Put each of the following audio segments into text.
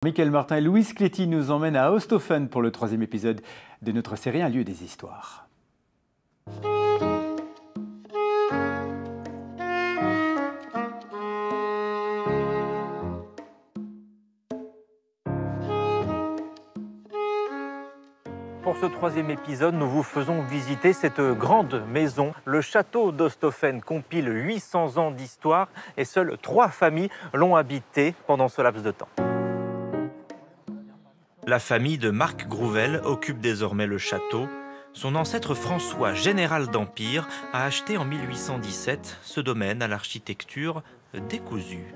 Mickaël Martin et Louise Cléty nous emmènent à Osthoffen pour le 3e épisode de notre série Un lieu des histoires. Pour ce 3e épisode, nous vous faisons visiter cette grande maison. Le château d'Osthoffen compile 800 ans d'histoire et seules 3 familles l'ont habité pendant ce laps de temps. La famille de Marc Grouvel occupe désormais le château. Son ancêtre François, général d'Empire, a acheté en 1817 ce domaine à l'architecture décousue.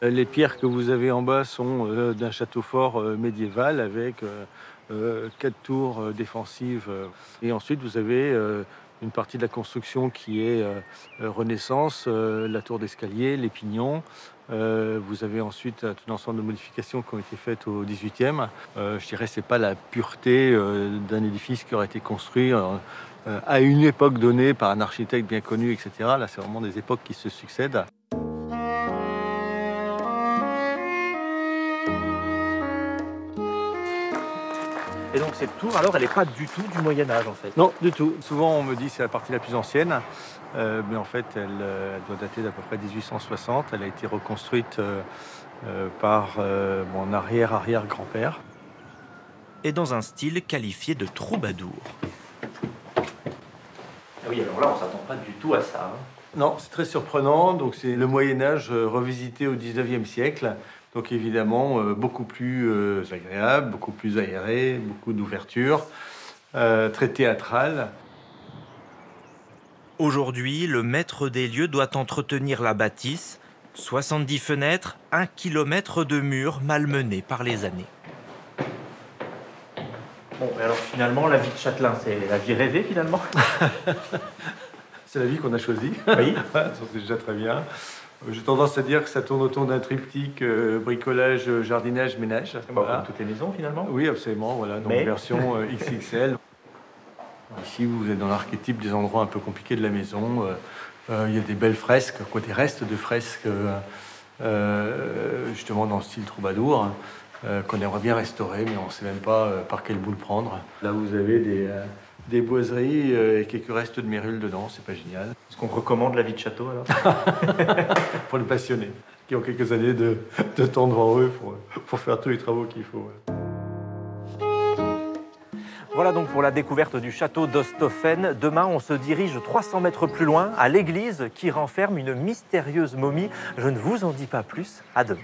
Les pierres que vous avez en bas sont d'un château fort médiéval avec 4 tours défensives. Et ensuite, vous avez une partie de la construction qui est Renaissance, la tour d'escalier, les pignons. Vous avez ensuite tout un ensemble de modifications qui ont été faites au XVIIIe. Je dirais que ce n'est pas la pureté d'un édifice qui aurait été construit à une époque donnée par un architecte bien connu, etc. Là, c'est vraiment des époques qui se succèdent. Et donc cette tour, alors, elle n'est pas du tout du Moyen-Âge, en fait. Non, du tout. Souvent, on me dit que c'est la partie la plus ancienne, mais en fait, elle doit dater d'à peu près 1860. Elle a été reconstruite par mon arrière-arrière-grand-père. Et dans un style qualifié de troubadour. Ah oui, alors là, on ne s'attend pas du tout à ça. Non, c'est très surprenant. Donc, c'est le Moyen-Âge revisité au 19e siècle. Donc évidemment, beaucoup plus agréable, beaucoup plus aéré, beaucoup d'ouverture, très théâtral. Aujourd'hui, le maître des lieux doit entretenir la bâtisse, 70 fenêtres, 1 kilomètre de murs malmenés par les années. Bon, et alors finalement, la vie de châtelain, c'est la vie rêvée finalement. C'est la vie qu'on a choisie. Oui. C'est déjà très bien. J'ai tendance à dire que ça tourne autour d'un triptyque bricolage, jardinage, ménage. Voilà. Comme toutes les maisons finalement. Oui, absolument. Voilà, donc version XXL. Ici, vous êtes dans l'archétype des endroits un peu compliqués de la maison. Il y a des belles fresques, des restes de fresques, justement dans le style troubadour, qu'on aimerait bien restaurer, mais on ne sait même pas par quel bout le prendre. Là, vous avez des boiseries et quelques restes de mérules dedans, c'est pas génial. Est-ce qu'on recommande la vie de château alors? Pour les passionnés, qui ont quelques années de temps devant eux pour faire tous les travaux qu'il faut. Voilà donc pour la découverte du château d'Osthoffen. Demain, on se dirige 300 mètres plus loin à l'église qui renferme une mystérieuse momie. Je ne vous en dis pas plus. À demain.